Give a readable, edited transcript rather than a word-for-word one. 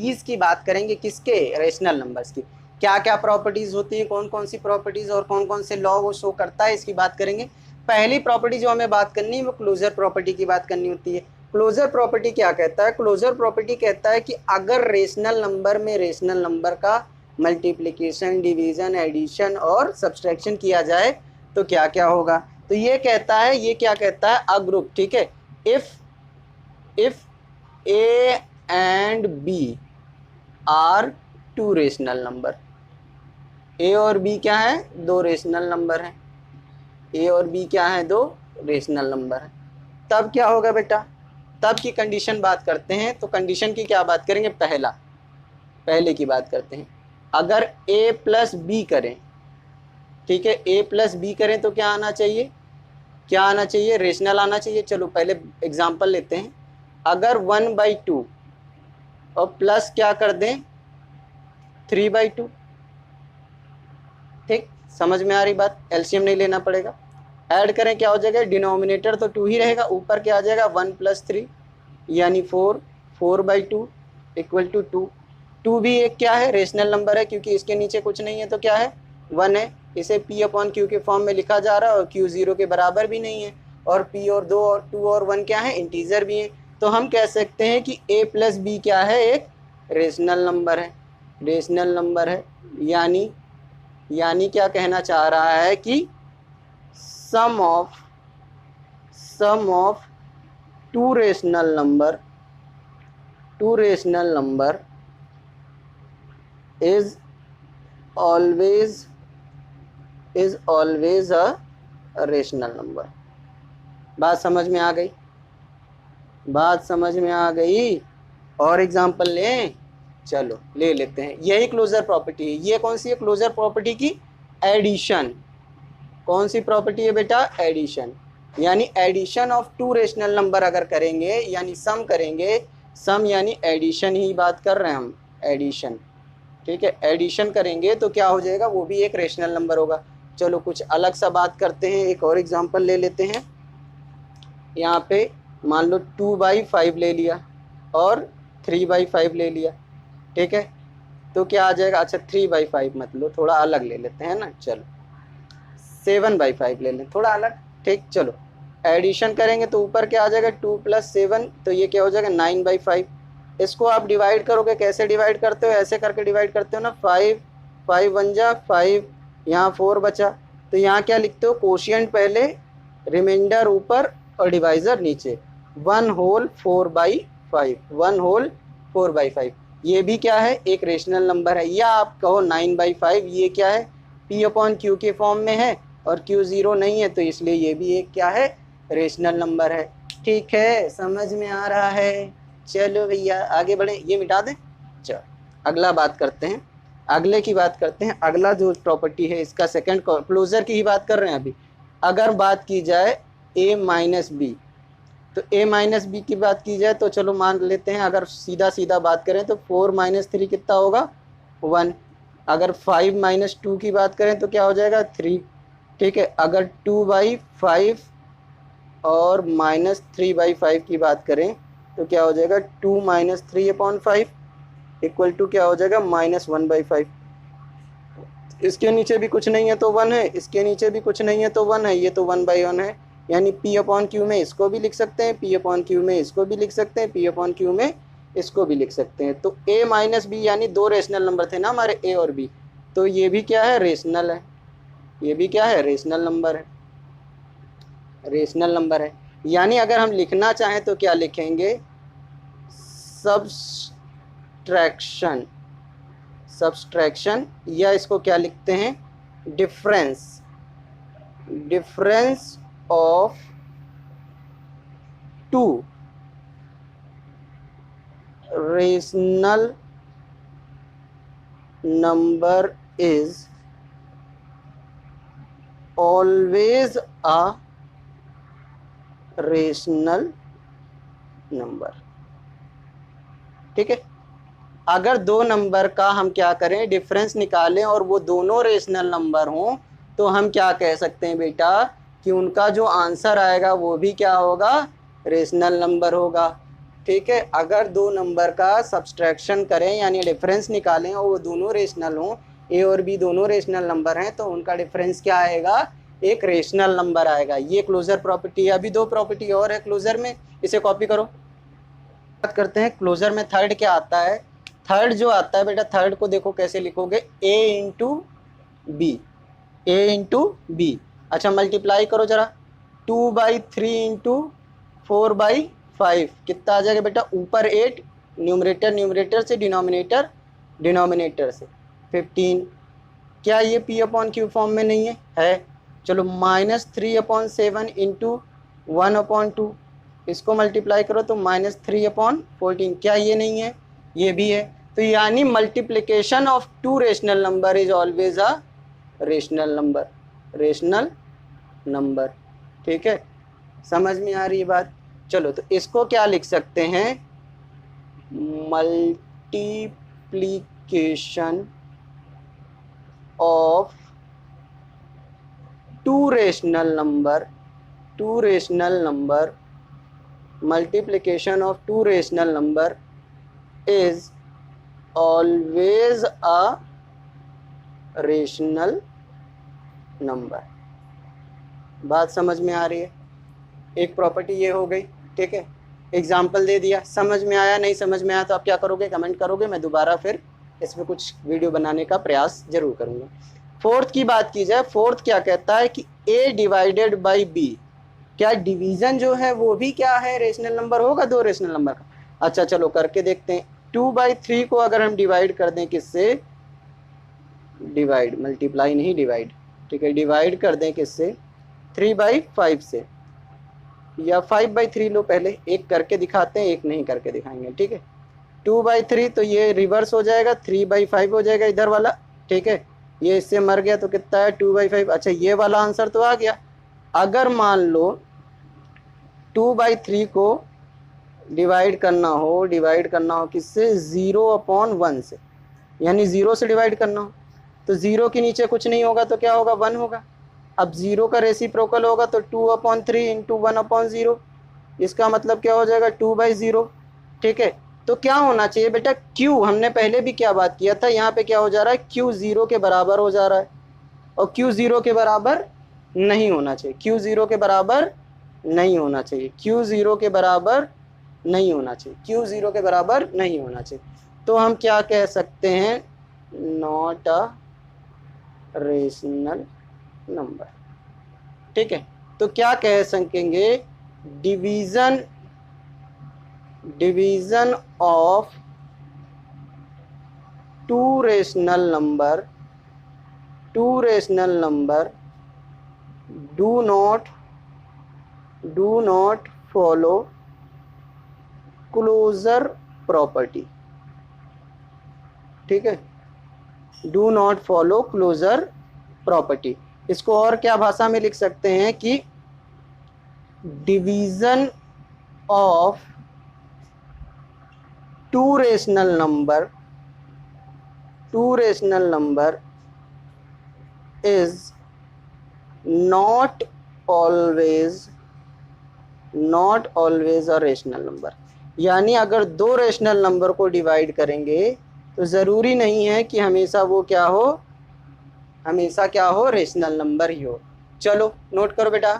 Properties की बात करेंगे, किसके, रेशनल नंबर्स की। क्या क्या प्रॉपर्टीज होती हैं, कौन कौन सी प्रॉपर्टीज और कौन कौन से लॉ वो शो करता है, इसकी बात करेंगे। पहली प्रॉपर्टी जो हमें बात करनी है वो क्लोजर प्रॉपर्टी की बात करनी होती है। क्लोजर प्रॉपर्टी क्या कहता है, क्लोजर प्रॉपर्टी कहता है कि अगर रेशनल नंबर में रेशनल नंबर का मल्टीप्लिकेशन, डिवीजन, एडिशन और सब्सट्रैक्शन किया जाए तो क्या क्या होगा। तो ये कहता है, ये क्या कहता है, अ ग्रुप, ठीक है, if A and B are two rational number, A और बी क्या है, दो रेशनल नंबर हैं, ए और बी क्या है, दो रेशनल नंबर है, तब क्या होगा बेटा, तब की कंडीशन बात करते हैं। तो कंडीशन की क्या बात करेंगे, पहले की बात करते हैं। अगर ए प्लस बी करें, ठीक है, ए प्लस बी करें तो क्या आना चाहिए, क्या आना चाहिए, रेशनल आना चाहिए। चलो पहले एग्जांपल लेते हैं। अगर 1/2 और प्लस क्या कर दें 3/2, ठीक, समझ में आ रही बात, एलसीएम नहीं लेना पड़ेगा। ऐड करें क्या हो जाएगा, डिनोमिनेटर तो 2 ही रहेगा, ऊपर क्या आ जाएगा 1 + 3 यानी 4/2 इक्वल टू 2। 2 भी एक क्या है, रेशनल नंबर है, क्योंकि इसके नीचे कुछ नहीं है तो क्या है, 1 है। इसे P/Q के फॉर्म में लिखा जा रहा है और Q 0 के बराबर भी नहीं है, और P और 2 और 2 और 1 क्या है, इंटीजर भी हैं। तो हम कह सकते हैं कि A + B क्या है, एक रेशनल नंबर है, रेशनल नंबर है। यानी क्या कहना चाह रहा है कि sum of two rational number is always a rational number। बात समझ में आ गई, बात समझ में आ गई। और एग्जांपल लें, चलो ले लेते हैं। यही क्लोजर प्रॉपर्टी है। ये कौन सी है क्लोजर प्रॉपर्टी की, एडिशन। कौन सी प्रॉपर्टी है बेटा, एडिशन। यानी addition of two rational number अगर करेंगे, यानी सम करेंगे, सम यानी एडिशन ही बात कर रहे हैं हम, एडिशन, ठीक है, एडिशन करेंगे तो क्या हो जाएगा, वो भी एक रेशनल नंबर होगा। चलो कुछ अलग सा बात करते हैं, एक और एग्जांपल ले लेते हैं। यहाँ पे मान लो 2/5 ले लिया और 3/5 ले लिया, ठीक है, तो क्या आ जाएगा, अच्छा 3/5 मत लो, थोड़ा अलग ले लेते हैं ना, चलो 7/5 ले लें, थोड़ा अलग, ठीक। चलो एडिशन करेंगे तो ऊपर क्या आ जाएगा, 2 + 7, तो ये क्या हो जाएगा 9/5। इसको आप डिवाइड करोगे, कैसे डिवाइड करते हो, ऐसे करके डिवाइड करते हो ना, 5 1 जा 5, यहाँ 4 बचा, तो यहाँ क्या लिखते हो, कोशिएंट पहले, रिमाइंडर ऊपर और डिवाइजर नीचे, 1 होल 4/5, 1 होल 4/5। ये भी क्या है, एक रेशनल नंबर है। या आप कहो 9/5, ये क्या है, P/Q के फॉर्म में है और Q 0 नहीं है, तो इसलिए ये भी एक क्या है, रेशनल नंबर है। ठीक है, समझ में आ रहा है। चलो भैया आगे बढ़े, ये मिटा दें। चलो अगला बात करते हैं, अगले की बात करते हैं। अगला जो प्रॉपर्टी है इसका सेकंड, क्लोजर की ही बात कर रहे हैं अभी। अगर बात की जाए A - B, तो A - B की बात की जाए तो चलो मान लेते हैं, अगर सीधा बात करें तो 4 - 3 कितना होगा, 1। अगर 5 - 2 की बात करें तो क्या हो जाएगा, 3, ठीक है। अगर 2/5 और -3/5 की बात करें तो क्या हो जाएगा, 2 - 3/5 इक्वल टू क्या हो जाएगा, -1/5। इसके नीचे भी कुछ नहीं है तो 1 है, इसके नीचे भी कुछ नहीं है तो 1 है, ये तो 1/1 है। यानी P/Q में इसको भी लिख सकते हैं, P/Q में इसको भी लिख सकते हैं, P/Q में इसको भी लिख सकते हैं। तो A - B यानी दो रेशनल नंबर थे ना हमारे, A और B, तो ये भी क्या है, रेशनल है, ये भी क्या है, रेशनल नंबर है, रेशनल नंबर है। यानी अगर हम लिखना चाहें तो क्या लिखेंगे, सब्सट्रैक्शन, या इसको क्या लिखते हैं, difference of two rational number is always a rational number, ठीक है। अगर दो नंबर का हम क्या करें, डिफरेंस निकालें और वो दोनों रेशनल नंबर हों, तो हम क्या कह सकते हैं बेटा, कि उनका जो आंसर आएगा वो भी क्या होगा, रेशनल नंबर होगा। ठीक है, अगर दो नंबर का सब्सट्रैक्शन करें यानी डिफरेंस निकालें और वो दोनों रेशनल हों, ए और बी दोनों रेशनल नंबर हैं, तो उनका डिफरेंस क्या आएगा, एक रेशनल नंबर आएगा। ये क्लोजर प्रॉपर्टी है। अभी दो प्रॉपर्टी और है क्लोजर में, इसे कॉपी करो। बात करते हैं क्लोजर में थर्ड क्या आता है। थर्ड जो आता है बेटा, थर्ड को देखो कैसे लिखोगे, ए इंटू बी, ए इंटू बी। अच्छा मल्टीप्लाई करो जरा, 2/3 इंटू 4/5 कितना आ जाएगा बेटा, ऊपर 8, न्यूमरेटर न्यूमरेटर से, डिनोमिनेटर डिनोमिनेटर से, 15। क्या ये पी अपॉन क्यू फॉर्म में नहीं है? चलो -3/7 इंटू 1/2, इसको मल्टीप्लाई करो तो -3/14। क्या ये नहीं है? ये भी है। तो यानी multiplication of two rational number is always a rational number, rational number. ठीक है, समझ में आ रही है बात? चलो तो इसको क्या लिख सकते हैं, multiplication of two rational number, two rational number, multiplication of two rational number is always a rational number। बात समझ में आ रही है? एक प्रॉपर्टी ये हो गई। ठीक है, एग्जाम्पल दे दिया, समझ में आया? नहीं समझ में आया तो आप क्या करोगे, कमेंट करोगे, मैं दोबारा फिर इसमें कुछ वीडियो बनाने का प्रयास जरूर करूँगा। फोर्थ की बात की जाए, फोर्थ क्या कहता है कि a डिवाइडेड बाई b, क्या डिवीजन जो है वो भी क्या है, रेशनल नंबर होगा दो रेशनल नंबर का। अच्छा चलो करके देखते हैं। 2/3 को अगर हम डिवाइड कर दें किससे, डिवाइड, मल्टीप्लाई नहीं डिवाइड, ठीक है, डिवाइड कर दें किससे, 3/5 से, या 5/3 लो, पहले एक करके दिखाते हैं, एक नहीं करके दिखाएंगे। ठीक है, 2/3 तो ये रिवर्स हो जाएगा, 3/5 हो जाएगा इधर वाला। ठीक है, ये इससे मर गया तो कितना है, 2/5। अच्छा ये वाला आंसर तो आ गया। अगर मान लो 2/3 को डिवाइड करना हो किससे, 0/1 से, यानी 0 से डिवाइड करना हो, तो 0 के नीचे कुछ नहीं होगा तो क्या होगा, 1 होगा। अब 0 का रेसिप्रोकल होगा तो 2/3 इंटू 1/0, इसका मतलब क्या हो जाएगा, 2/0। ठीक है, तो क्या होना चाहिए बेटा, Q, हमने पहले भी क्या बात किया था, यहाँ पे क्या हो जा रहा है, Q 0 के बराबर हो जा रहा है, और Q 0 के बराबर नहीं होना चाहिए, Q 0 के बराबर नहीं होना चाहिए, Q 0 के बराबर नहीं होना चाहिए, Q 0 के बराबर नहीं होना चाहिए। तो हम क्या कह सकते हैं, नॉट अ रेशनल नंबर। ठीक है, तो क्या कह सकेंगे, division of two rational number do not follow closure property। ठीक है, do not follow closure property। इसको और क्या भाषा में लिख सकते हैं कि division of two rational number is not always a rational number। यानी अगर दो रेशनल नंबर को डिवाइड करेंगे तो ज़रूरी नहीं है कि हमेशा वो क्या हो, रेशनल नंबर ही हो। चलो नोट करो बेटा।